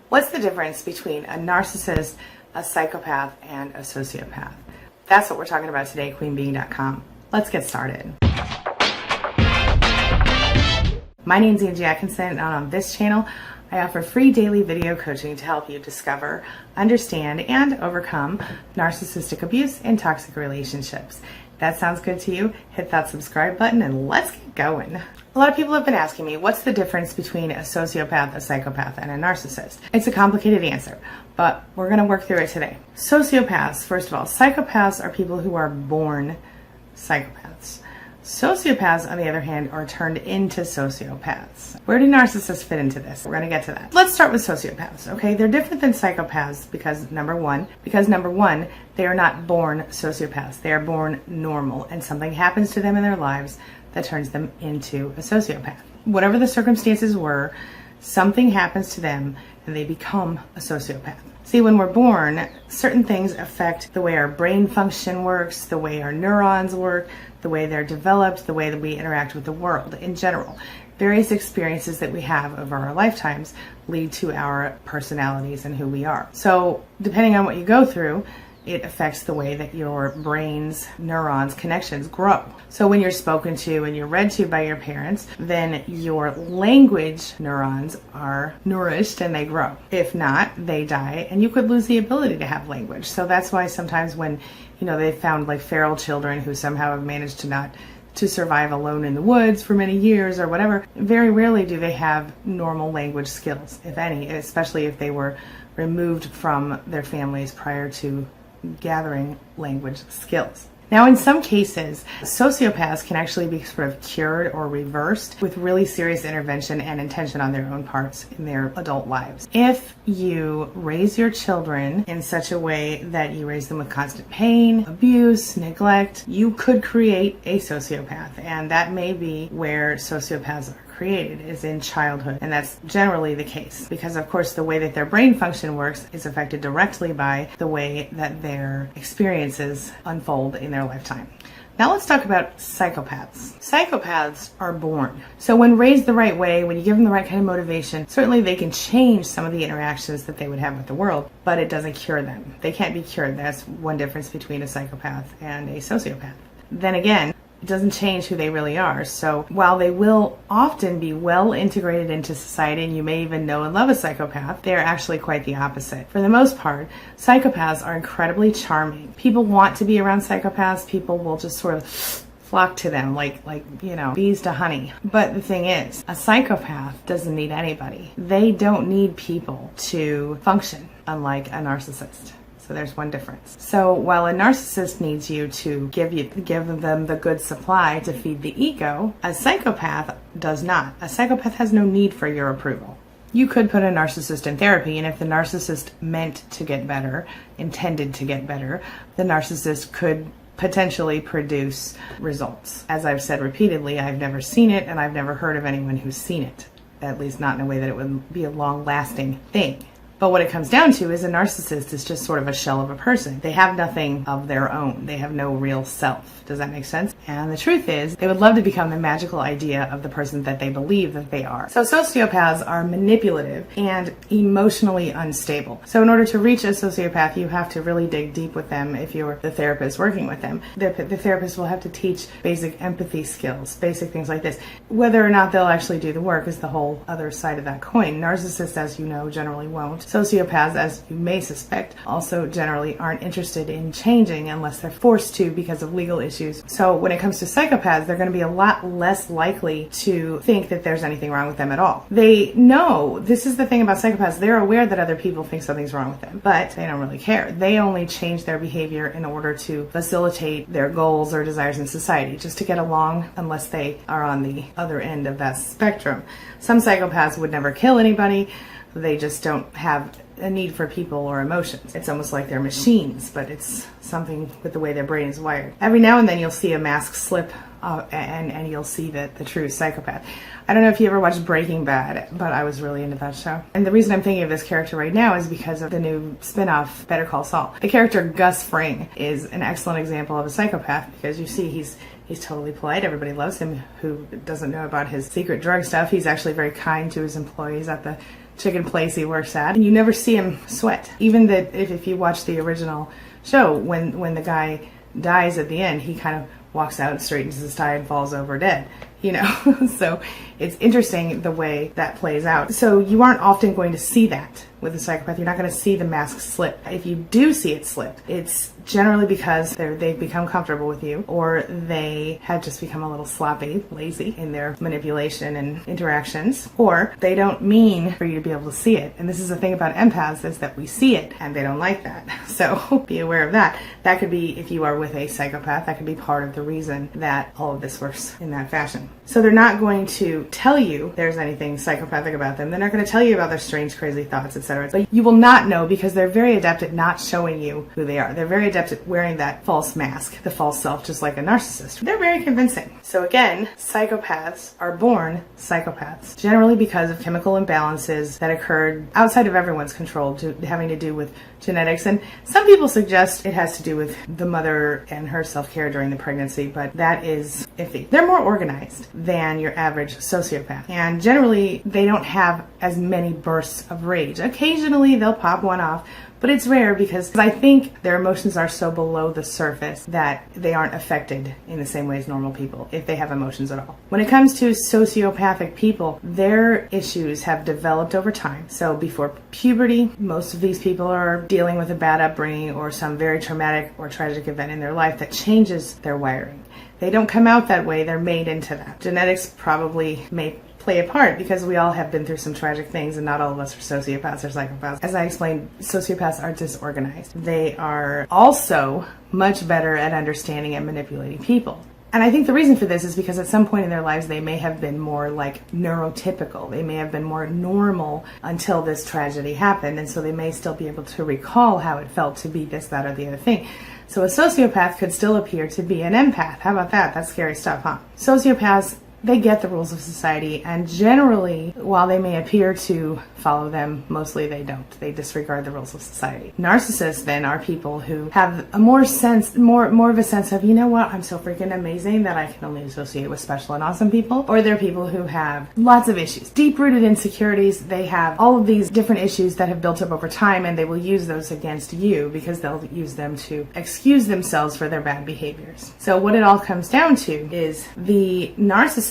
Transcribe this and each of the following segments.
What's the difference between a narcissist, a psychopath, and a sociopath? That's what we're talking about today, queenbeing.com. Let's get started. My name's Angie Atkinson, and on this channel, I offer free daily video coaching to help you discover, understand, and overcome narcissistic abuse and toxic relationships. If that sounds good to you, hit that subscribe button and let's get going. A lot of people have been asking me, what's the difference between a sociopath, a psychopath, and a narcissist? It's a complicated answer, but we're going to work through it today. Sociopaths, first of all, psychopaths are people who are born psychopaths. Sociopaths, on the other hand, are turned into sociopaths. Where do narcissists fit into this? We're going to get to that. Let's start with sociopaths, okay? They're different than psychopaths because number one, they are not born sociopaths. They are born normal, and something happens to them in their lives that turns them into a sociopath. Whatever the circumstances were, something happens to them and they become a sociopath. See, when we're born, certain things affect the way our brain function works, the way our neurons work, the way they're developed, the way that we interact with the world in general. Various experiences that we have over our lifetimes lead to our personalities and who we are. So depending on what you go through, it affects the way that your brain's neurons connections grow. So when you're spoken to and you're read to by your parents, then your language neurons are nourished and they grow. If not, they die and you could lose the ability to have language. So that's why sometimes when, they've found like feral children who somehow have managed to survive alone in the woods for many years or whatever, very rarely do they have normal language skills, if any, especially if they were removed from their families prior to gathering language skills. Now, in some cases, sociopaths can actually be sort of cured or reversed with really serious intervention and intention on their own parts in their adult lives. If you raise your children in such a way that you raise them with constant pain, abuse, neglect, you could create a sociopath, and that may be where sociopaths are created, is in childhood, and that's generally the case because of course the way that their brain function works is affected directly by the way that their experiences unfold in their lifetime. Now let's talk about psychopaths. Psychopaths are born. So when raised the right way, when you give them the right kind of motivation, certainly they can change some of the interactions that they would have with the world, but it doesn't cure them. They can't be cured. That's one difference between a psychopath and a sociopath. Then again, it doesn't change who they really are. So while they will often be well integrated into society, and you may even know and love a psychopath, they are actually quite the opposite. For the most part, psychopaths are incredibly charming. People want to be around psychopaths. People will just sort of flock to them like bees to honey. But the thing is, a psychopath doesn't need anybody. They don't need people to function, unlike a narcissist. So there's one difference. So while a narcissist needs you to give them the good supply to feed the ego, a psychopath does not. A psychopath has no need for your approval. You could put a narcissist in therapy, and if the narcissist meant to get better, intended to get better, the narcissist could potentially produce results. As I've said repeatedly, I've never seen it, and I've never heard of anyone who's seen it, at least not in a way that it would be a long-lasting thing. But what it comes down to is a narcissist is just sort of a shell of a person. They have nothing of their own. They have no real self. Does that make sense? And the truth is, they would love to become the magical idea of the person that they believe that they are. So sociopaths are manipulative and emotionally unstable. So in order to reach a sociopath, you have to really dig deep with them if you're the therapist working with them. The therapist will have to teach basic empathy skills, basic things like this. Whether or not they'll actually do the work is the whole other side of that coin. Narcissists, as you know, generally won't. Sociopaths, as you may suspect, also generally aren't interested in changing unless they're forced to because of legal issues. So when it comes to psychopaths, they're going to be a lot less likely to think that there's anything wrong with them at all. They know, this is the thing about psychopaths, they're aware that other people think something's wrong with them, but they don't really care. They only change their behavior in order to facilitate their goals or desires in society, just to get along, unless they are on the other end of that spectrum. Some psychopaths would never kill anybody. They just don't have a need for people or emotions. It's almost like they're machines, but it's something with the way their brain is wired. Every now and then you'll see a mask slip and you'll see the true psychopath. I don't know if you ever watched Breaking Bad, but I was really into that show. And the reason I'm thinking of this character right now is because of the new spin-off, Better Call Saul. The character Gus Fring is an excellent example of a psychopath because you see he's totally polite. Everybody loves him. Who doesn't know about his secret drug stuff? He's actually very kind to his employees at the chicken place he works at, and you never see him sweat. Even that if you watch the original show, when the guy dies at the end, he kind of walks out, straightens his tie, and falls over dead. So it's interesting the way that plays out. So you aren't often going to see that with a psychopath. You're not going to see the mask slip. If you do see it slip, it's generally because they've become comfortable with you, or they have just become a little sloppy, lazy in their manipulation and interactions, or they don't mean for you to be able to see it. And this is the thing about empaths, is that we see it and they don't like that. So be aware of that. That could be, if you are with a psychopath, that could be part of the reason that all of this works in that fashion. So they're not going to tell you there's anything psychopathic about them. They're not going to tell you about their strange, crazy thoughts, etc. But you will not know, because they're very adept at not showing you who they are. They're very adept at wearing that false mask, the false self, just like a narcissist. They're very convincing. So again, psychopaths are born psychopaths, generally because of chemical imbalances that occurred outside of everyone's control, having to do with genetics. And some people suggest it has to do with the mother and her self-care during the pregnancy, but that is iffy. They're more organized than your average sociopath, and generally they don't have as many bursts of rage. Occasionally they'll pop one off, but it's rare, because I think their emotions are so below the surface that they aren't affected in the same way as normal people, if they have emotions at all. When it comes to sociopathic people, their issues have developed over time. So before puberty, most of these people are dealing with a bad upbringing or some very traumatic or tragic event in their life that changes their wiring. They don't come out that way, they're made into that. Genetics probably may play a part, because we all have been through some tragic things, and not all of us are sociopaths or psychopaths. As I explained, sociopaths are disorganized. They are also much better at understanding and manipulating people. And I think the reason for this is because at some point in their lives they may have been more like neurotypical. They may have been more normal until this tragedy happened, and so they may still be able to recall how it felt to be this, that, or the other thing. So a sociopath could still appear to be an empath. How about that? That's scary stuff, huh? Sociopaths, they get the rules of society, and generally, while they may appear to follow them, mostly they don't. They disregard the rules of society. Narcissists, then, are people who have a more of a sense of, you know what, I'm so freaking amazing that I can only associate with special and awesome people. Or they're people who have lots of issues, deep-rooted insecurities. They have all of these different issues that have built up over time, and they will use those against you, because they'll use them to excuse themselves for their bad behaviors. So what it all comes down to is the narcissist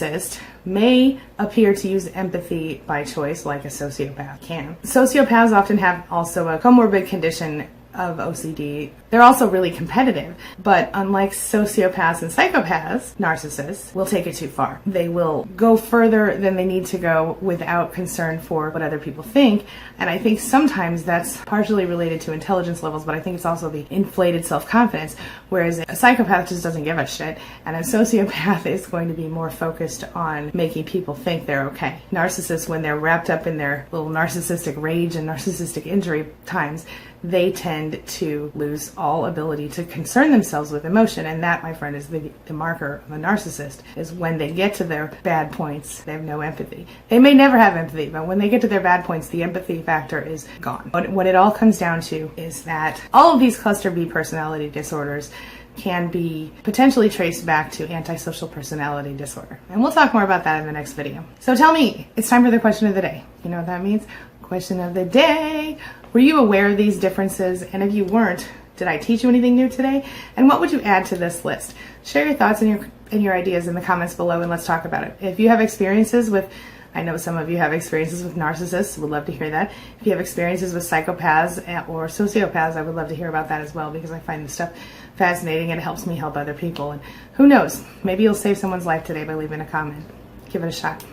may appear to use empathy by choice, like a sociopath can. Sociopaths often have also a comorbid condition of OCD. They're also really competitive, but unlike sociopaths and psychopaths, narcissists will take it too far. They will go further than they need to go without concern for what other people think, and I think sometimes that's partially related to intelligence levels, but I think it's also the inflated self-confidence, whereas a psychopath just doesn't give a shit, and a sociopath is going to be more focused on making people think they're okay. Narcissists, when they're wrapped up in their little narcissistic rage and narcissistic injury times, they tend to lose all ability to concern themselves with emotion, and that, my friend, is the marker of a narcissist, is when they get to their bad points, they have no empathy. They may never have empathy, but when they get to their bad points, the empathy factor is gone. What it all comes down to is that all of these cluster B personality disorders can be potentially traced back to antisocial personality disorder. And we'll talk more about that in the next video. So tell me, it's time for the question of the day. You know what that means? Question of the day. Were you aware of these differences? And if you weren't, did I teach you anything new today? And what would you add to this list? Share your thoughts and your ideas in the comments below, and let's talk about it. If you have experiences with, I know some of you have experiences with narcissists, would love to hear that. If you have experiences with psychopaths or sociopaths, I would love to hear about that as well, because I find this stuff fascinating and it helps me help other people. And who knows, maybe you'll save someone's life today by leaving a comment. Give it a shot.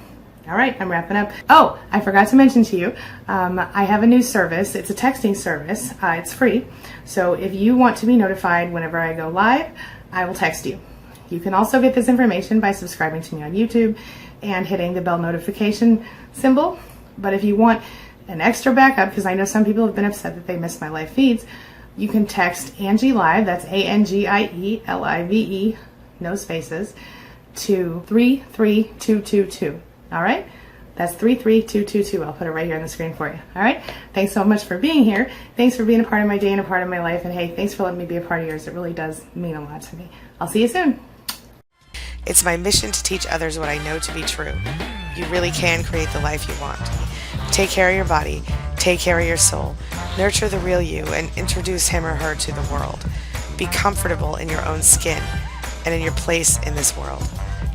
All right, I'm wrapping up. Oh, I forgot to mention to you, I have a new service. It's a texting service. It's free. So if you want to be notified whenever I go live, I will text you. You can also get this information by subscribing to me on YouTube and hitting the bell notification symbol. But if you want an extra backup, because I know some people have been upset that they missed my live feeds, you can text AngieLive, that's ANGIELIVE, no spaces, to 33222. All right, that's 33222. I'll put it right here on the screen for you. All right, thanks so much for being here. Thanks for being a part of my day and a part of my life. And hey, thanks for letting me be a part of yours. It really does mean a lot to me. I'll see you soon. It's my mission to teach others what I know to be true. You really can create the life you want. Take care of your body, take care of your soul, nurture the real you, and introduce him or her to the world. Be comfortable in your own skin and in your place in this world.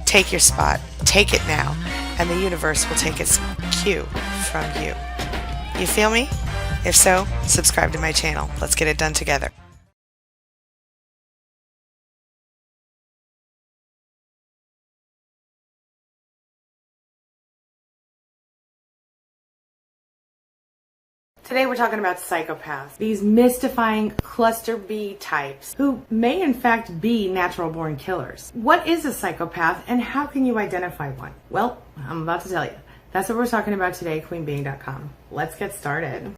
Take your spot, take it now, and the universe will take its cue from you. You feel me? If so, subscribe to my channel. Let's get it done together. Today we're talking about psychopaths, these mystifying cluster B types who may in fact be natural born killers. What is a psychopath and how can you identify one? Well, I'm about to tell you. That's what we're talking about today, queenbeing.com. Let's get started.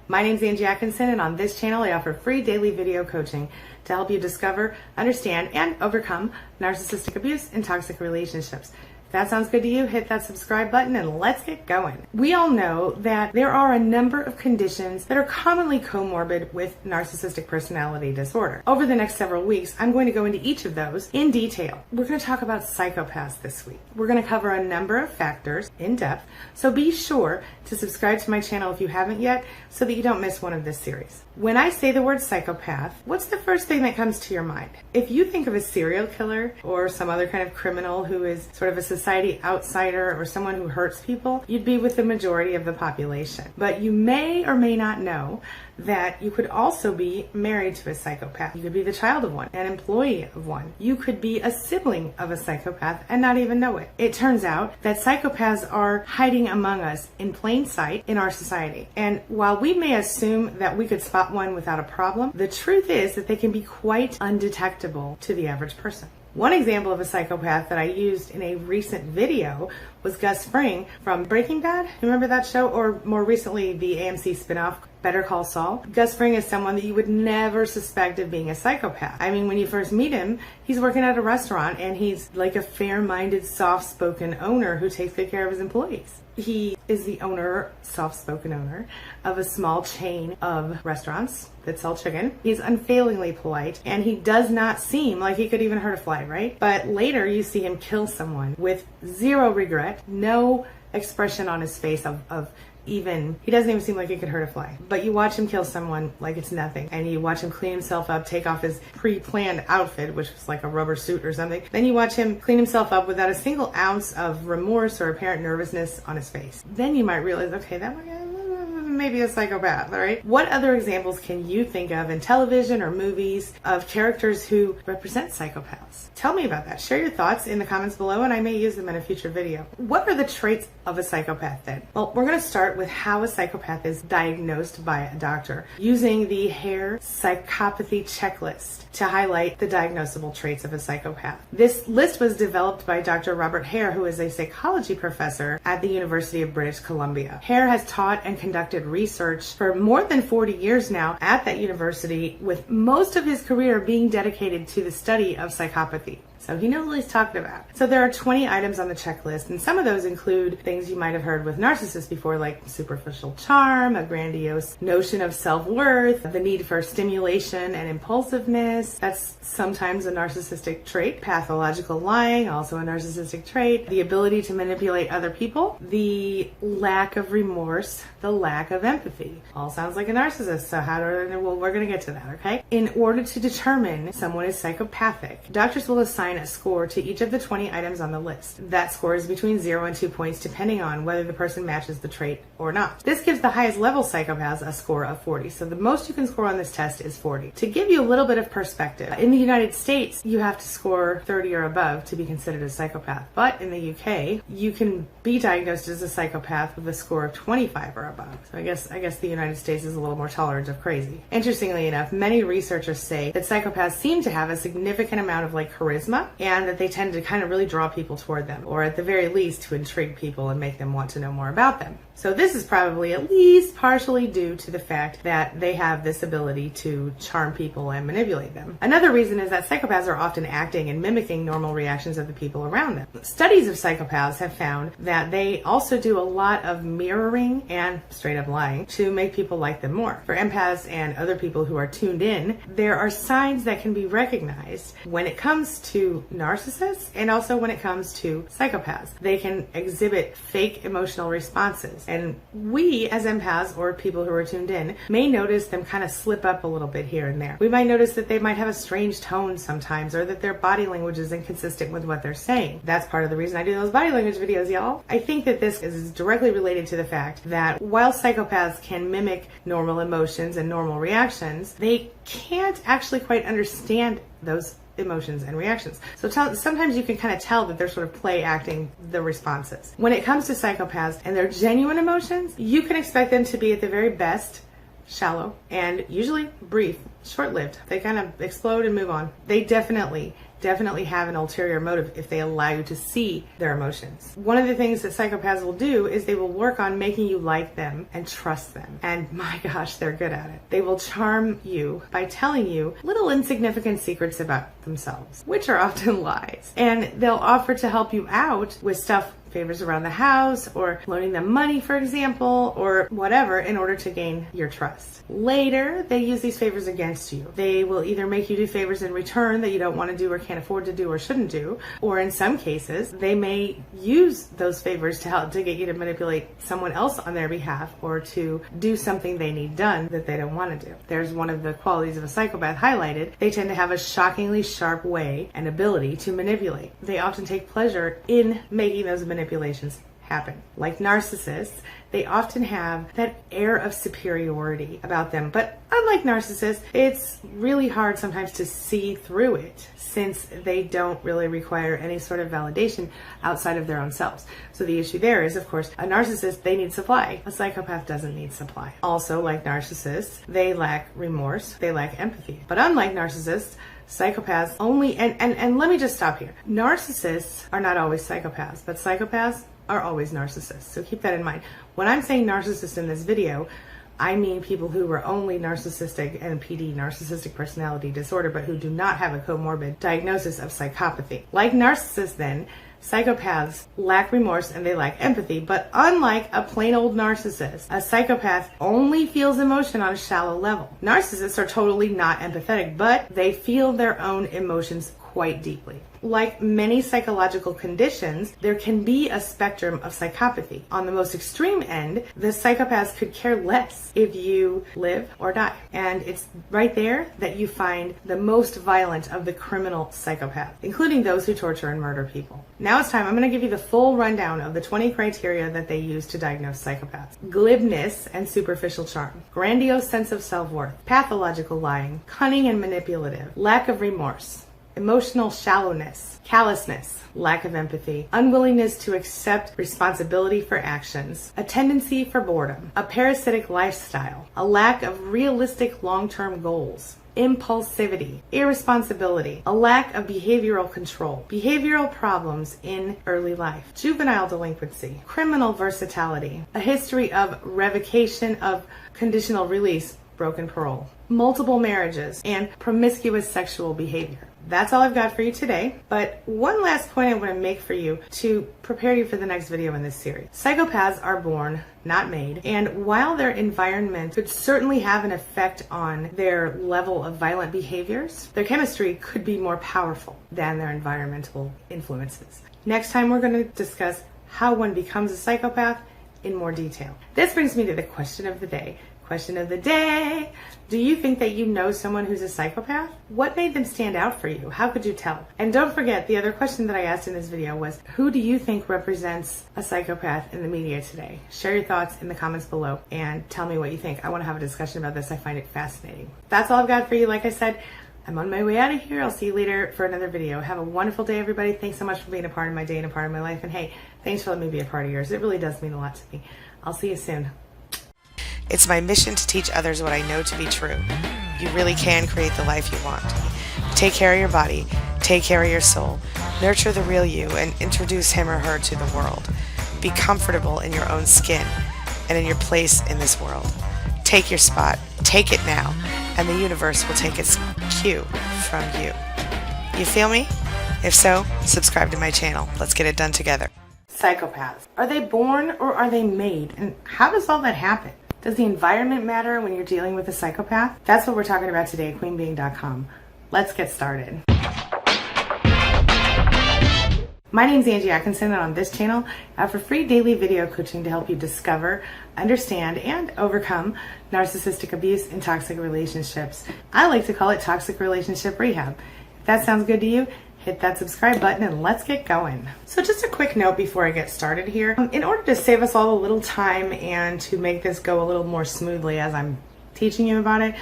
My name's Angie Atkinson, and on this channel I offer free daily video coaching to help you discover, understand, and overcome narcissistic abuse and toxic relationships. If that sounds good to you, hit that subscribe button and let's get going. We all know that there are a number of conditions that are commonly comorbid with narcissistic personality disorder. Over the next several weeks, I'm going to go into each of those in detail. We're going to talk about psychopaths this week. We're going to cover a number of factors in depth, so be sure to subscribe to my channel if you haven't yet so that you don't miss one of this series. When I say the word psychopath, what's the first thing that comes to your mind? If you think of a serial killer or some other kind of criminal who is sort of a society outsider or someone who hurts people, you'd be with the majority of the population. But you may or may not know that you could also be married to a psychopath. You could be the child of one, an employee of one. You could be a sibling of a psychopath and not even know it. It turns out that psychopaths are hiding among us in plain sight in our society. And while we may assume that we could spot one without a problem, the truth is that they can be quite undetectable to the average person. One example of a psychopath that I used in a recent video was Gus Fring from Breaking Bad. Remember that show? Or more recently, the AMC spinoff, Better Call Saul. Gus Fring is someone that you would never suspect of being a psychopath. I mean, when you first meet him, he's working at a restaurant and he's like a fair-minded, soft-spoken owner who takes good care of his employees. He is the owner, soft-spoken owner, of a small chain of restaurants that sell chicken. He's unfailingly polite, and he does not seem like he could even hurt a fly, right? But later you see him kill someone with zero regret, no expression on his face of even, he doesn't even seem like he could hurt a fly. But you watch him kill someone like it's nothing, and you watch him clean himself up, take off his pre-planned outfit, which was like a rubber suit or something. Then you watch him clean himself up without a single ounce of remorse or apparent nervousness on his face. Then you might realize, okay, that may be a psychopath, all right? What other examples can you think of in television or movies of characters who represent psychopaths? Tell me about that. Share your thoughts in the comments below and I may use them in a future video. What are the traits of a psychopath then? Well, we're going to start with how a psychopath is diagnosed by a doctor using the Hare Psychopathy checklist to highlight the diagnosable traits of a psychopath. This list was developed by Dr. Robert Hare, who is a psychology professor at the University of British Columbia. Hare has taught and conducted research for more than 40 years now at that university, with most of his career being dedicated to the study of psychopathy. So he knows what he's talking about. So there are 20 items on the checklist, and some of those include things you might have heard with narcissists before, like superficial charm, a grandiose notion of self-worth, the need for stimulation and impulsiveness. That's sometimes a narcissistic trait. Pathological lying, also a narcissistic trait. The ability to manipulate other people. The lack of remorse. The lack of empathy. All sounds like a narcissist, so well, we're going to get to that, okay? In order to determine someone is psychopathic, doctors will assign a score to each of the 20 items on the list. That score is between 0 and 2 points depending on whether the person matches the trait or not. This gives the highest level psychopaths a score of 40, so the most you can score on this test is 40. To give you a little bit of perspective, in the United States, you have to score 30 or above to be considered a psychopath, but in the UK, you can be diagnosed as a psychopath with a score of 25 or above. So I guess the United States is a little more tolerant of crazy. Interestingly enough, many researchers say that psychopaths seem to have a significant amount of charisma, and that they tend to kind of really draw people toward them, or at the very least to intrigue people and make them want to know more about them. So this is probably at least partially due to the fact that they have this ability to charm people and manipulate them. Another reason is that psychopaths are often acting and mimicking normal reactions of the people around them. Studies of psychopaths have found that they also do a lot of mirroring and straight up lying to make people like them more. For empaths and other people who are tuned in, there are signs that can be recognized when it comes to to narcissists and also when it comes to psychopaths. They can exhibit fake emotional responses. And we as empaths or people who are tuned in may notice them kind of slip up a little bit here and there. We might notice that they might have a strange tone sometimes, or that their body language is inconsistent with what they're saying. That's part of the reason I do those body language videos, y'all. I think that this is directly related to the fact that while psychopaths can mimic normal emotions and normal reactions, they can't actually quite understand those emotions and reactions. So sometimes you can kind of tell that they're sort of play acting the responses. When it comes to psychopaths and their genuine emotions, you can expect them to be at the very best shallow and usually brief, short-lived. They kind of explode and move on. They definitely have an ulterior motive if they allow you to see their emotions. One of the things that psychopaths will do is they will work on making you like them and trust them. And my gosh, they're good at it. They will charm you by telling you little insignificant secrets about themselves, which are often lies. And they'll offer to help you out with stuff, favors around the house, or loaning them money, for example, or whatever, in order to gain your trust. Later, they use these favors against you. They will either make you do favors in return that you don't want to do or can't afford to do or shouldn't do, or in some cases, they may use those favors to help to get you to manipulate someone else on their behalf or to do something they need done that they don't want to do. There's one of the qualities of a psychopath highlighted. They tend to have a shockingly sharp way and ability to manipulate. They often take pleasure in making those manipulations happen. Like narcissists, they often have that air of superiority about them. But unlike narcissists, it's really hard sometimes to see through it since they don't really require any sort of validation outside of their own selves. So the issue there is, of course, a narcissist, they need supply. A psychopath doesn't need supply. Also, like narcissists, they lack remorse, they lack empathy. But unlike narcissists, psychopaths only, and let me just stop here. Narcissists are not always psychopaths, but psychopaths are always narcissists. So keep that in mind. When I'm saying narcissist in this video, I mean people who are only narcissistic NPD, narcissistic personality disorder, but who do not have a comorbid diagnosis of psychopathy. Like narcissists then, psychopaths lack remorse and they lack empathy, but unlike a plain old narcissist, a psychopath only feels emotion on a shallow level. Narcissists are totally not empathetic, but they feel their own emotions quite deeply. Like many psychological conditions, there can be a spectrum of psychopathy. On the most extreme end, the psychopaths could care less if you live or die. And it's right there that you find the most violent of the criminal psychopaths, including those who torture and murder people. Now it's time. I'm going to give you the full rundown of the 20 criteria that they use to diagnose psychopaths. Glibness and superficial charm, grandiose sense of self-worth, pathological lying, cunning and manipulative, lack of remorse, emotional shallowness, callousness, lack of empathy, unwillingness to accept responsibility for actions, a tendency for boredom, a parasitic lifestyle, a lack of realistic long-term goals, impulsivity, irresponsibility, a lack of behavioral control, behavioral problems in early life, juvenile delinquency, criminal versatility, a history of revocation of conditional release, broken parole, multiple marriages, and promiscuous sexual behavior. That's all I've got for you today, but one last point I want to make for you to prepare you for the next video in this series. Psychopaths are born, not made, and while their environment could certainly have an effect on their level of violent behaviors, their chemistry could be more powerful than their environmental influences. Next time we're going to discuss how one becomes a psychopath in more detail. This brings me to the question of the day. Question of the day. Do you think that you know someone who's a psychopath? What made them stand out for you? How could you tell? And don't forget, the other question that I asked in this video was, who do you think represents a psychopath in the media today? Share your thoughts in the comments below and tell me what you think. I want to have a discussion about this. I find it fascinating. That's all I've got for you. Like I said, I'm on my way out of here. I'll see you later for another video. Have a wonderful day, everybody. Thanks so much for being a part of my day and a part of my life. And hey, thanks for letting me be a part of yours. It really does mean a lot to me. I'll see you soon. It's my mission to teach others what I know to be true. You really can create the life you want. Take care of your body, take care of your soul, nurture the real you, and introduce him or her to the world. Be comfortable in your own skin and in your place in this world. Take your spot, take it now, and the universe will take its cue from you. You feel me? If so, subscribe to my channel. Let's get it done together. Psychopaths. Are they born or are they made? And how does all that happen? Does the environment matter when you're dealing with a psychopath? That's what we're talking about today at queenbeing.com. Let's get started. My name is Angie Atkinson, and on this channel, I offer free daily video coaching to help you discover, understand, and overcome narcissistic abuse in toxic relationships. I like to call it toxic relationship rehab. If that sounds good to you, hit that subscribe button and let's get going. So just a quick note before I get started here. In order to save us all a little time and to make this go a little more smoothly as I'm teaching you about it,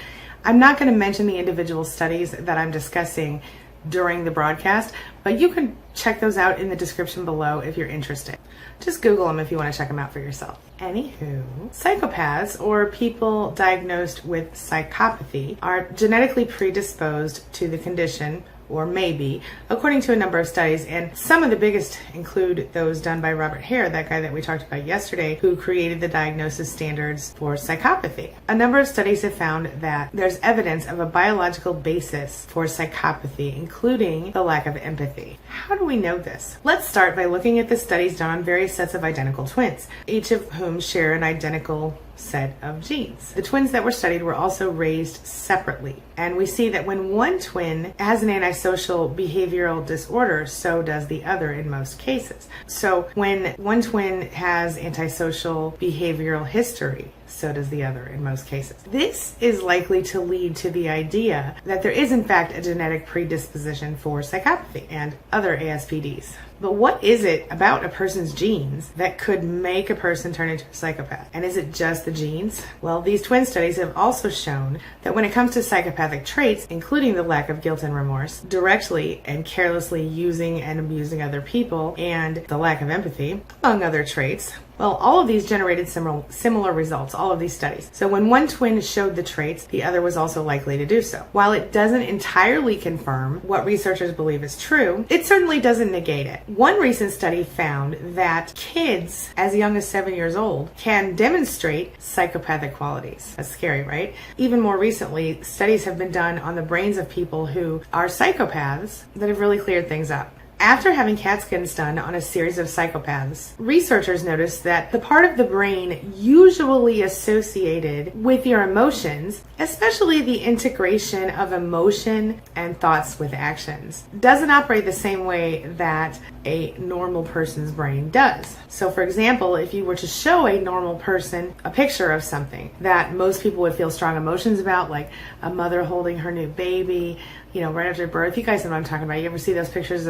I'm not going to mention the individual studies that I'm discussing during the broadcast, but you can check those out in the description below if you're interested. Just Google them if you want to check them out for yourself. Anywho, psychopaths, or people diagnosed with psychopathy, are genetically predisposed to the condition, or maybe, according to a number of studies, and some of the biggest include those done by Robert Hare, that guy that we talked about yesterday, who created the diagnosis standards for psychopathy. A number of studies have found that there's evidence of a biological basis for psychopathy, including the lack of empathy. How do we know this? Let's start by looking at the studies done on various sets of identical twins, each of whom share an identical set of genes. The twins that were studied were also raised separately, and we see that when one twin has an antisocial behavioral disorder, so does the other in most cases. So when one twin has antisocial behavioral history, so does the other in most cases. This is likely to lead to the idea that there is in fact a genetic predisposition for psychopathy and other ASPDs. But what is it about a person's genes that could make a person turn into a psychopath? And is it just the genes? Well, these twin studies have also shown that when it comes to psychopathic traits, including the lack of guilt and remorse, directly and carelessly using and abusing other people, and the lack of empathy, among other traits, well, all of these generated similar results, all of these studies. So when one twin showed the traits, the other was also likely to do so. While it doesn't entirely confirm what researchers believe is true, it certainly doesn't negate it. One recent study found that kids as young as 7 years old can demonstrate psychopathic qualities. That's scary, right? Even more recently, studies have been done on the brains of people who are psychopaths that have really cleared things up. After having CAT scans done on a series of psychopaths, researchers noticed that the part of the brain usually associated with your emotions, especially the integration of emotion and thoughts with actions, doesn't operate the same way that a normal person's brain does. So for example, if you were to show a normal person a picture of something that most people would feel strong emotions about, like a mother holding her new baby, right after birth, you guys know what I'm talking about. You ever see those pictures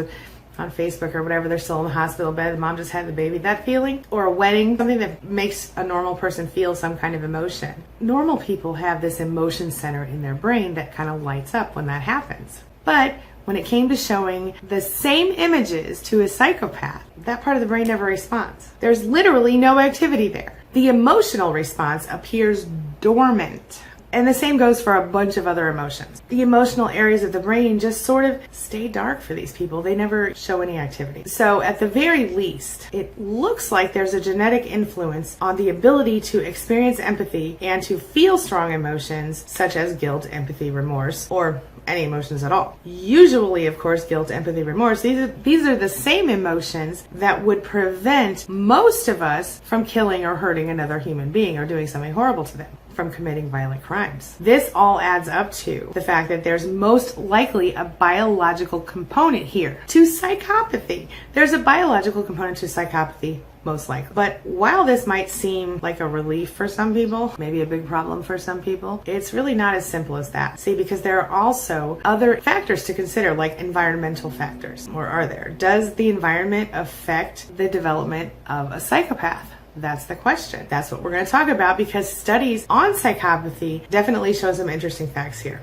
on Facebook or whatever, they're still in the hospital bed, the mom just had the baby, that feeling? Or a wedding, something that makes a normal person feel some kind of emotion. Normal people have this emotion center in their brain that kind of lights up when that happens. But when it came to showing the same images to a psychopath, that part of the brain never responds. There's literally no activity there. The emotional response appears dormant. And the same goes for a bunch of other emotions. The emotional areas of the brain just sort of stay dark for these people. They never show any activity. So at the very least, it looks like there's a genetic influence on the ability to experience empathy and to feel strong emotions such as guilt, empathy, remorse, or any emotions at all. Usually, of course, guilt, empathy, remorse, these are the same emotions that would prevent most of us from killing or hurting another human being or doing something horrible to them, from committing violent crimes. This all adds up to the fact that there's most likely a biological component here to psychopathy. There's a biological component to psychopathy, most likely. But while this might seem like a relief for some people, maybe a big problem for some people, it's really not as simple as that. See, because there are also other factors to consider, like environmental factors. Or are there? Does the environment affect the development of a psychopath? That's the question. That's what we're going to talk about, because studies on psychopathy definitely show some interesting facts here.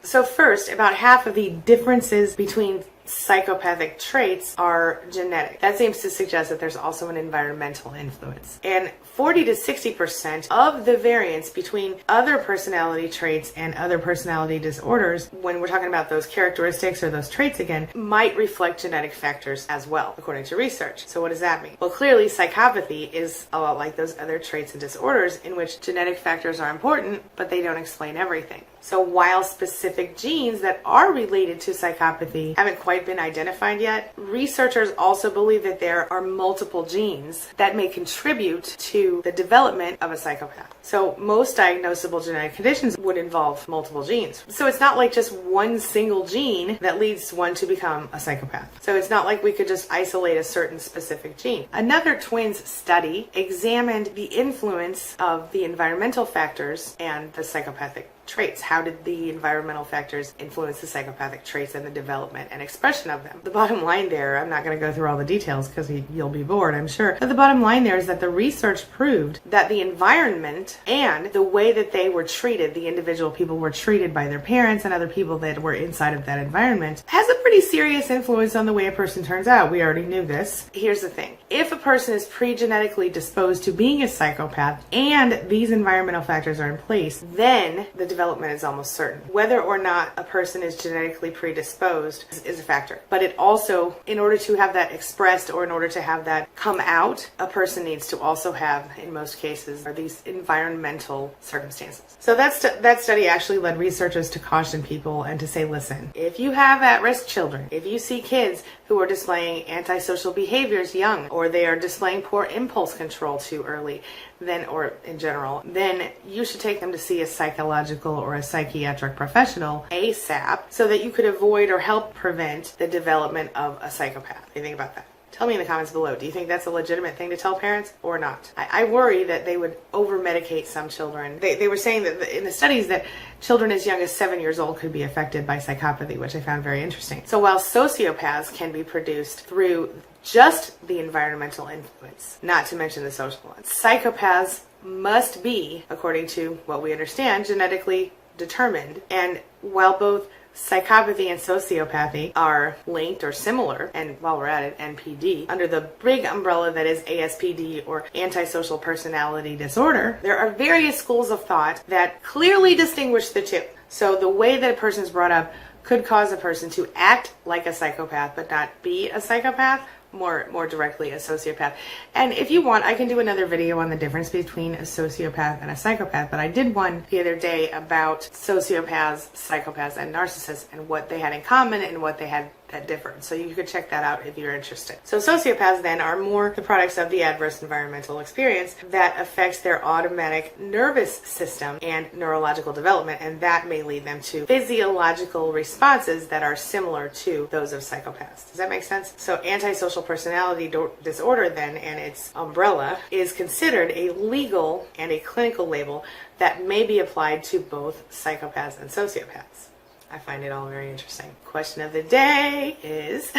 So first, about half of the differences between psychopathic traits are genetic. That seems to suggest that there's also an environmental influence. And 40 to 60% of the variance between other personality traits and other personality disorders, when we're talking about those characteristics or those traits again, might reflect genetic factors as well, according to research. So what does that mean? Well, clearly psychopathy is a lot like those other traits and disorders in which genetic factors are important, but they don't explain everything. So while specific genes that are related to psychopathy haven't quite quite been identified yet. Researchers also believe that there are multiple genes that may contribute to the development of a psychopath. So most diagnosable genetic conditions would involve multiple genes. So it's not like just one single gene that leads one to become a psychopath. So it's not like we could just isolate a certain specific gene. Another twins study examined the influence of the environmental factors and the psychopathic traits. How did the environmental factors influence the psychopathic traits and the development and expression of them? The bottom line there, I'm not going to go through all the details because you'll be bored, I'm sure. But the bottom line there is that the research proved that the environment and the way that they were treated, the individual people were treated by their parents and other people that were inside of that environment, has a pretty serious influence on the way a person turns out. We already knew this. Here's the thing. If a person is pre-genetically disposed to being a psychopath and these environmental factors are in place, then the development is almost certain. Whether or not a person is genetically predisposed is a factor. But it also, in order to have that expressed or in order to have that come out, a person needs to also have, in most cases, are these environmental circumstances. So that study actually led researchers to caution people and to say, listen, if you have at-risk children, if you see kids who are displaying antisocial behaviors young, or they are displaying poor impulse control too early, then, or in general, then you should take them to see a psychological or a psychiatric professional ASAP so that you could avoid or help prevent the development of a psychopath. What do you think about that? Tell me in the comments below. Do you think that's a legitimate thing to tell parents or not? I worry that they would over-medicate some children. They were saying that in the studies that children as young as 7 years old could be affected by psychopathy, which I found very interesting. So while sociopaths can be produced through just the environmental influence, not to mention the social ones, psychopaths must be, according to what we understand, genetically determined. And while both psychopathy and sociopathy are linked or similar, and while we're at it, NPD, under the big umbrella that is ASPD or antisocial personality disorder, there are various schools of thought that clearly distinguish the two. So the way that a person is brought up could cause a person to act like a psychopath but not be a psychopath, more directly a sociopath. And if you want, I can do another video on the difference between a sociopath and a psychopath, but I did one the other day about sociopaths, psychopaths, and narcissists and what they had in common and what they had that differed. So you could check that out if you're interested. So sociopaths then are more the products of the adverse environmental experience that affects their automatic nervous system and neurological development, and that may lead them to physiological responses that are similar to those of psychopaths. Does that make sense? So antisocial personality disorder then, and its umbrella, is considered a legal and a clinical label that may be applied to both psychopaths and sociopaths. I find it all very interesting. Question of the day is,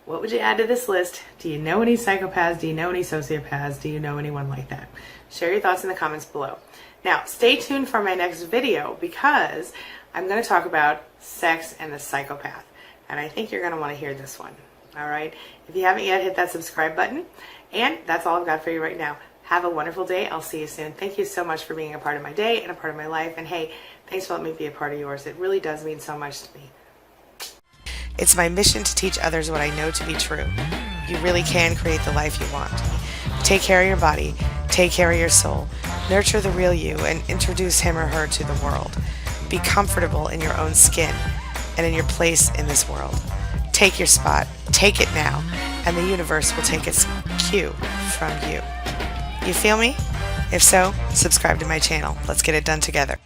what would you add to this list? Do you know any psychopaths? Do you know any sociopaths? Do you know anyone like that? Share your thoughts in the comments below. Now, stay tuned for my next video because I'm going to talk about sex and the psychopath. And I think you're going to want to hear this one. All right? If you haven't yet, hit that subscribe button. And that's all I've got for you right now. Have a wonderful day. I'll see you soon. Thank you so much for being a part of my day and a part of my life. And hey, thanks for letting me be a part of yours. It really does mean so much to me. It's my mission to teach others what I know to be true. You really can create the life you want. Take care of your body. Take care of your soul. Nurture the real you and introduce him or her to the world. Be comfortable in your own skin and in your place in this world. Take your spot. Take it now. And the universe will take its cue from you. You feel me? If so, subscribe to my channel. Let's get it done together.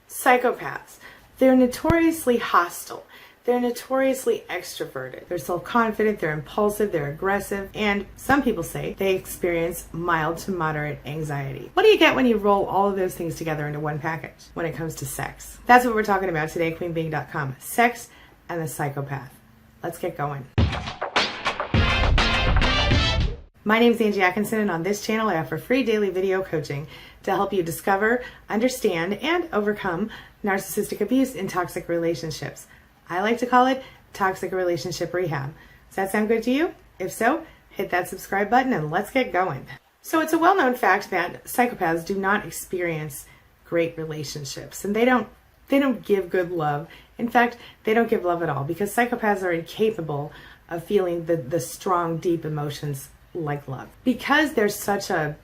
Psychopaths. They're notoriously hostile. They're notoriously extroverted. They're self-confident, they're impulsive, they're aggressive, and some people say they experience mild to moderate anxiety. What do you get when you roll all of those things together into one package when it comes to sex? That's what we're talking about today, queenbeing.com. Sex and the psychopath. Let's get going. My name is Angie Atkinson, and on this channel I offer free daily video coaching to help you discover, understand, and overcome narcissistic abuse in toxic relationships. I like to call it toxic relationship rehab. Does that sound good to you? If so, hit that subscribe button and let's get going. So it's a well-known fact that psychopaths do not experience great relationships, and they don't give good love. In fact, they don't give love at all because psychopaths are incapable of feeling the strong, deep emotions like love. Because there's such a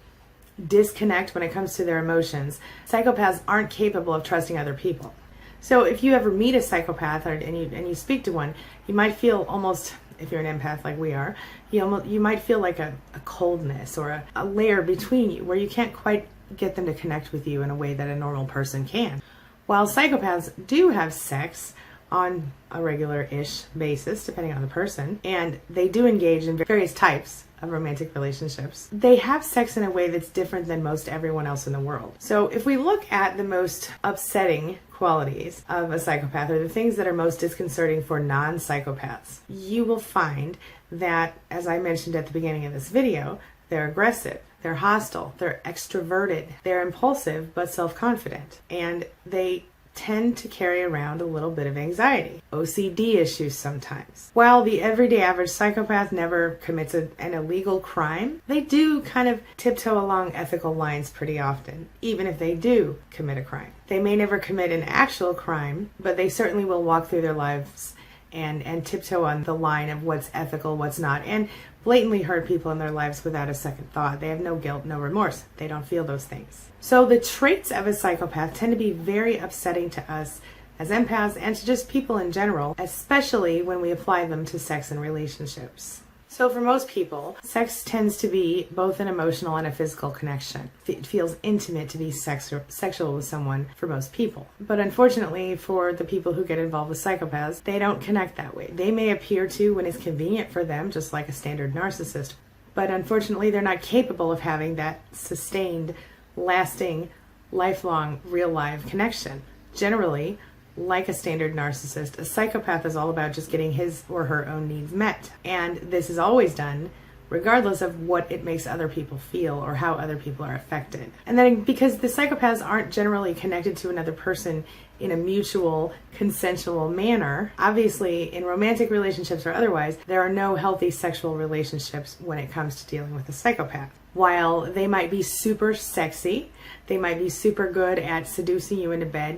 disconnect when it comes to their emotions, psychopaths aren't capable of trusting other people. So if you ever meet a psychopath and you speak to one, you might feel almost, if you're an empath like we are, you might feel like a coldness or a layer between you where you can't quite get them to connect with you in a way that a normal person can. While psychopaths do have sex on a regular-ish basis, depending on the person, and they do engage in various types of romantic relationships, they have sex in a way that's different than most everyone else in the world. So if we look at the most upsetting qualities of a psychopath, or the things that are most disconcerting for non-psychopaths, you will find that, as I mentioned at the beginning of this video, they're aggressive, they're hostile, they're extroverted, they're impulsive but self-confident, and they tend to carry around a little bit of anxiety, OCD issues sometimes. While the everyday average psychopath never commits an illegal crime, they do kind of tiptoe along ethical lines pretty often, even if they do commit a crime. They may never commit an actual crime, but they certainly will walk through their lives and tiptoe on the line of what's ethical, what's not, and blatantly hurt people in their lives without a second thought. They have no guilt, no remorse. They don't feel those things. So the traits of a psychopath tend to be very upsetting to us as empaths and to just people in general, especially when we apply them to sex and relationships. So for most people, sex tends to be both an emotional and a physical connection. It feels intimate to be sexual with someone for most people. But unfortunately, for the people who get involved with psychopaths, they don't connect that way. They may appear to when it's convenient for them, just like a standard narcissist. But unfortunately, they're not capable of having that sustained, lasting, lifelong, real live connection. Generally, like a standard narcissist, a psychopath is all about just getting his or her own needs met. And this is always done regardless of what it makes other people feel or how other people are affected. And then because the psychopaths aren't generally connected to another person in a mutual, consensual manner, obviously in romantic relationships or otherwise, there are no healthy sexual relationships when it comes to dealing with a psychopath. While they might be super sexy, they might be super good at seducing you into bed,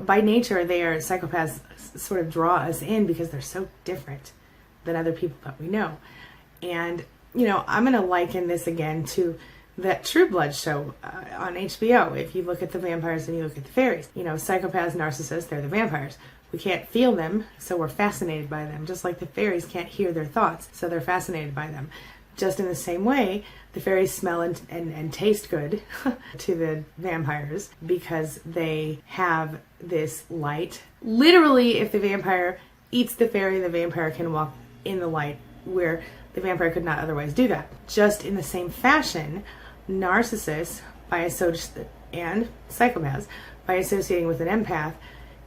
by nature, psychopaths sort of draw us in because they're so different than other people that we know. And, I'm going to liken this again to that True Blood show on HBO. If you look at the vampires and you look at the fairies, psychopaths, narcissists, they're the vampires. We can't feel them, so we're fascinated by them. Just like the fairies can't hear their thoughts, so they're fascinated by them. Just in the same way, the fairies smell and taste good to the vampires because they have this light. Literally, if the vampire eats the fairy, the vampire can walk in the light where the vampire could not otherwise do that. Just in the same fashion, narcissists and psychopaths, by associating with an empath,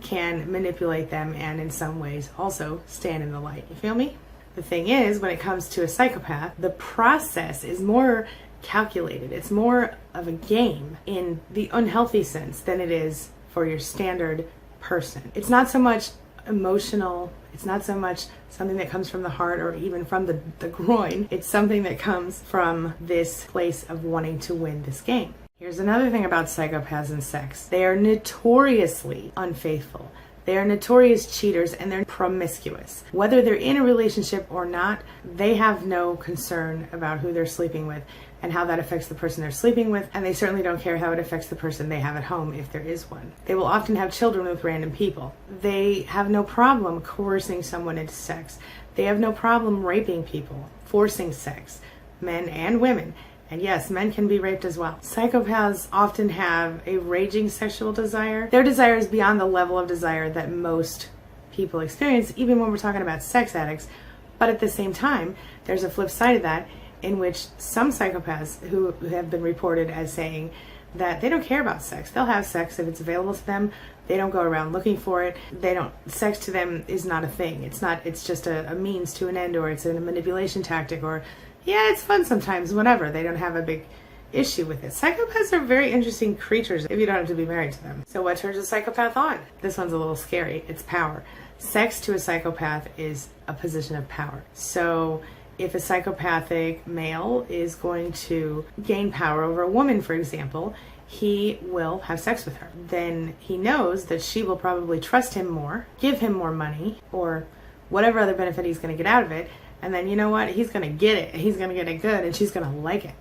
can manipulate them and in some ways also stand in the light. You feel me? The thing is, when it comes to a psychopath, the process is more calculated. It's more of a game in the unhealthy sense than it is for your standard person. It's not so much emotional. It's not so much something that comes from the heart or even from the groin. It's something that comes from this place of wanting to win this game. Here's another thing about psychopaths and sex. They are notoriously unfaithful. They are notorious cheaters and they're promiscuous. Whether they're in a relationship or not, they have no concern about who they're sleeping with and how that affects the person they're sleeping with, and they certainly don't care how it affects the person they have at home if there is one. They will often have children with random people. They have no problem coercing someone into sex. They have no problem raping people, forcing sex, men and women. And yes, men can be raped as well. Psychopaths often have a raging sexual desire. Their desire is beyond the level of desire that most people experience, even when we're talking about sex addicts. But at the same time, there's a flip side of that in which some psychopaths who have been reported as saying that they don't care about sex. They'll have sex if it's available to them. They don't go around looking for it. Sex to them is not a thing. It's just a means to an end, or it's a manipulation tactic, or yeah, it's fun sometimes, whatever. They don't have a big issue with it. Psychopaths are very interesting creatures if you don't have to be married to them. So what turns a psychopath on? This one's a little scary. It's power. Sex to a psychopath is a position of power. So if a psychopathic male is going to gain power over a woman, for example, he will have sex with her. Then he knows that she will probably trust him more, give him more money, or whatever other benefit he's going to get out of it. And then, you know what? He's going to get it. He's going to get it good, and she's going to like it.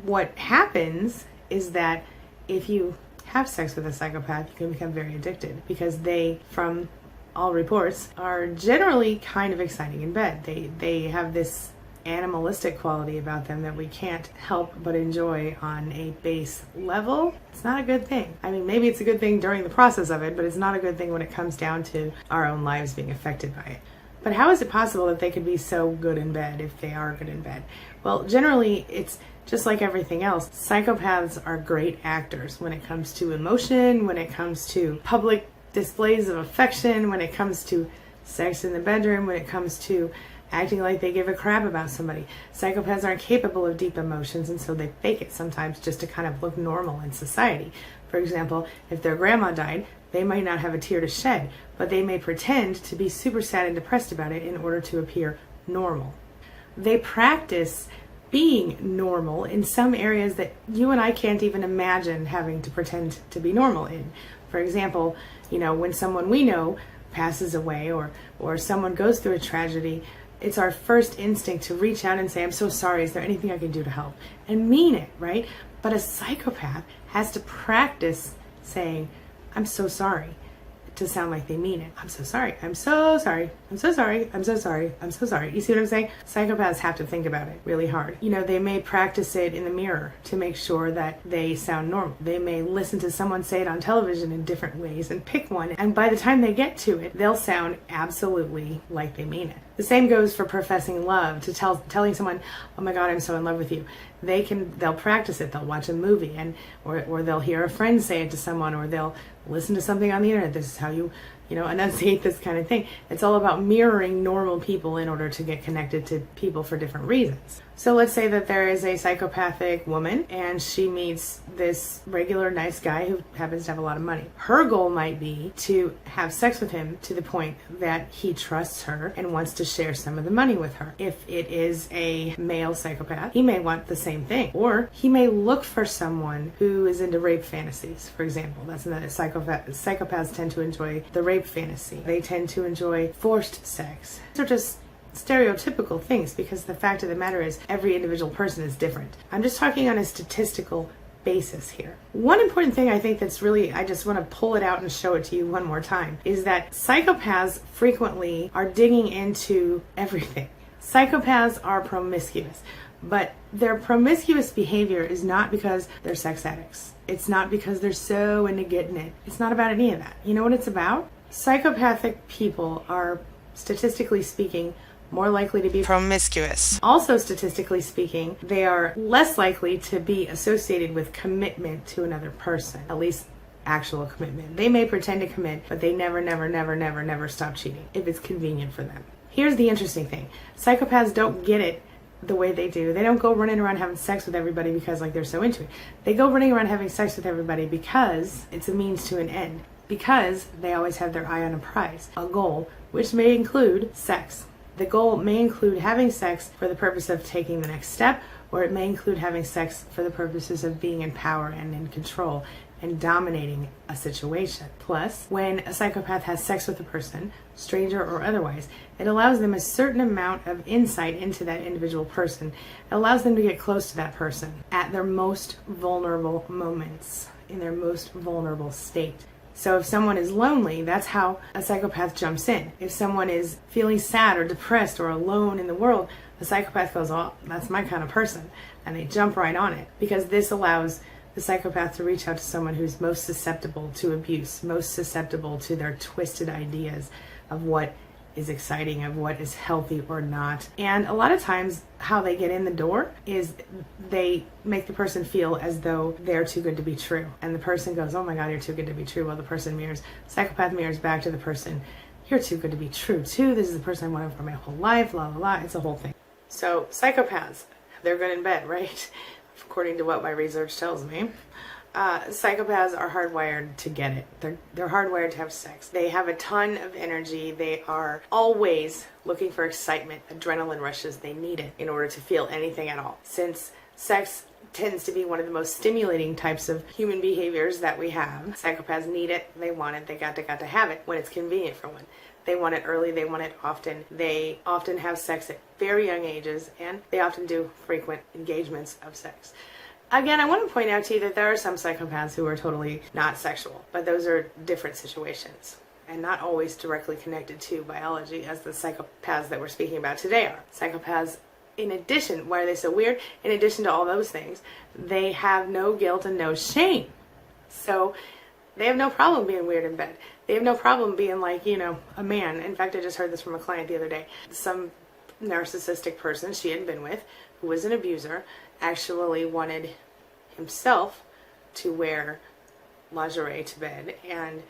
What happens is that if you have sex with a psychopath, you can become very addicted because they, from all reports, are generally kind of exciting in bed. They have this animalistic quality about them that we can't help but enjoy on a base level. It's not a good thing. I mean, maybe it's a good thing during the process of it, but it's not a good thing when it comes down to our own lives being affected by it. But how is it possible that they could be so good in bed if they are good in bed? Well, generally, it's just like everything else. Psychopaths are great actors when it comes to emotion, when it comes to public displays of affection, when it comes to sex in the bedroom, when it comes to acting like they give a crap about somebody. Psychopaths aren't capable of deep emotions, and so they fake it sometimes just to kind of look normal in society. For example, if their grandma died, they might not have a tear to shed, but they may pretend to be super sad and depressed about it in order to appear normal. They practice being normal in some areas that you and I can't even imagine having to pretend to be normal in. For example, when someone we know passes away or someone goes through a tragedy, it's our first instinct to reach out and say, I'm so sorry, is there anything I can do to help? And mean it, right? But a psychopath has to practice saying, I'm so sorry, to sound like they mean it. I'm so sorry. I'm so sorry. I'm so sorry. I'm so sorry. I'm so sorry. You see what I'm saying? Psychopaths have to think about it really hard. They may practice it in the mirror to make sure that they sound normal. They may listen to someone say it on television in different ways and pick one. And by the time they get to it, they'll sound absolutely like they mean it. The same goes for professing love, to telling someone, oh my God, I'm so in love with you. They'll practice it. They'll watch a movie or they'll hear a friend say it to someone, or they'll listen to something on the internet. This is how you enunciate this kind of thing. It's all about mirroring normal people in order to get connected to people for different reasons. So let's say that there is a psychopathic woman and she meets this regular nice guy who happens to have a lot of money. Her goal might be to have sex with him to the point that he trusts her and wants to share some of the money with her. If it is a male psychopath, he may want the same thing. Or he may look for someone who is into rape fantasies, for example. That's another psychopaths tend to enjoy the rape fantasy. They tend to enjoy forced sex. These are just stereotypical things because the fact of the matter is every individual person is different. I'm just talking on a statistical basis here. One important thing I think that's really, I just want to pull it out and show it to you one more time, is that psychopaths frequently are digging into everything. Psychopaths are promiscuous, but their promiscuous behavior is not because they're sex addicts. It's not because they're so into getting it. It's not about any of that. You know what it's about? Psychopathic people are, statistically speaking, more likely to be promiscuous. Also, statistically speaking, they are less likely to be associated with commitment to another person, at least actual commitment. They may pretend to commit, but they never stop cheating if it's convenient for them. Here's the interesting thing. Psychopaths don't get it the way they do. They don't go running around having sex with everybody because they're so into it. They go running around having sex with everybody because it's a means to an end. Because they always have their eye on a prize, a goal, which may include sex. The goal may include having sex for the purpose of taking the next step, or it may include having sex for the purposes of being in power and in control and dominating a situation. Plus, when a psychopath has sex with a person, stranger or otherwise, it allows them a certain amount of insight into that individual person. It allows them to get close to that person at their most vulnerable moments, in their most vulnerable state. So if someone is lonely, that's how a psychopath jumps in. If someone is feeling sad or depressed or alone in the world, a psychopath goes, oh, that's my kind of person. And they jump right on it because this allows the psychopath to reach out to someone who's most susceptible to abuse, most susceptible to their twisted ideas of what is exciting, of what is healthy or not. And a lot of times how they get in the door is they make the person feel as though they're too good to be true. And the person goes, oh my God, you're too good to be true. Well, the person psychopath mirrors back to the person, you're too good to be true too. This is the person I wanted for my whole life, la la la. It's a whole thing. So psychopaths, they're good in bed, right? According to what my research tells me. Psychopaths are hardwired to get it. They're hardwired to have sex. They have a ton of energy. They are always looking for excitement, adrenaline rushes. They need it in order to feel anything at all. Since sex tends to be one of the most stimulating types of human behaviors that we have, psychopaths need it. They want it. They got to have it when it's convenient for one. They want it early. They want it often. They often have sex at very young ages, and they often do frequent engagements of sex. Again, I want to point out to you that there are some psychopaths who are totally not sexual, but those are different situations and not always directly connected to biology as the psychopaths that we're speaking about today are. Psychopaths, in addition, why are they so weird? In addition to all those things, they have no guilt and no shame. So they have no problem being weird in bed. They have no problem being like, a man. In fact, I just heard this from a client the other day. Some narcissistic person she had been with, who was an abuser, actually wanted himself to wear lingerie to bed and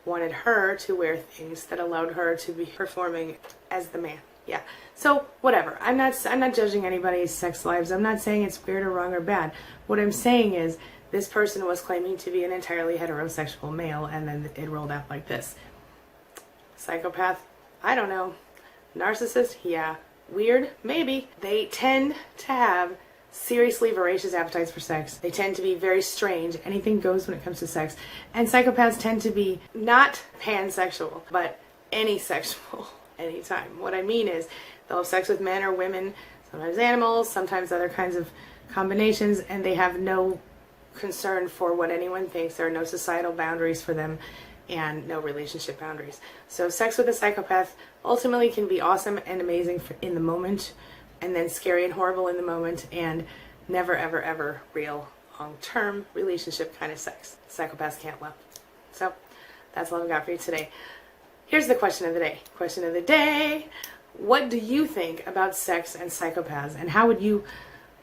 wanted her to wear things that allowed her to be performing as the man. Yeah. So whatever. I'm not judging anybody's sex lives. I'm not saying it's weird or wrong or bad. What I'm saying is this person was claiming to be an entirely heterosexual male, and then it rolled out like this. Psychopath? I don't know. Narcissist? Yeah. Weird? Maybe. They tend to have seriously voracious appetites for sex. They tend to be very strange. Anything goes when it comes to sex. And psychopaths tend to be not pansexual, but any sexual, anytime. What I mean is they'll have sex with men or women, sometimes animals, sometimes other kinds of combinations, and they have no concern for what anyone thinks. There are no societal boundaries for them and no relationship boundaries. So sex with a psychopath ultimately can be awesome and amazing in the moment, and then scary and horrible in the moment, and never ever ever real long-term relationship kind of sex. Psychopaths can't love. So that's all I've got for you today. Here's the question of the day. Question of the day: what do you think about sex and psychopaths, and how would you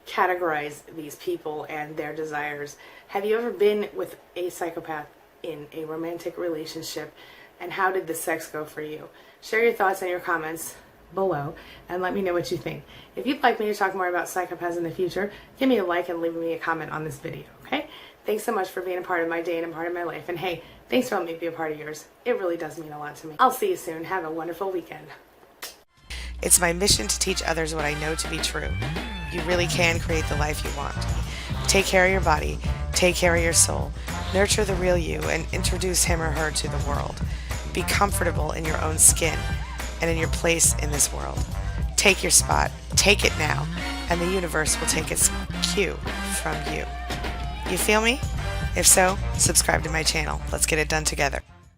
categorize these people and their desires? Have you ever been with a psychopath in a romantic relationship, and how did the sex go for you? Share your thoughts and your comments below and let me know what you think. If you'd like me to talk more about psychopaths in the future, give me a like and leave me a comment on this video, okay? Thanks so much for being a part of my day and a part of my life, and hey, thanks for letting me be a part of yours. It really does mean a lot to me. I'll see you soon. Have a wonderful weekend. It's my mission to teach others what I know to be true. You really can create the life you want. Take care of your body, take care of your soul, nurture the real you, and introduce him or her to the world. Be comfortable in your own skin and in your place in this world. Take your spot, take it now, and the universe will take its cue from you. You feel me? If so, subscribe to my channel. Let's get it done together.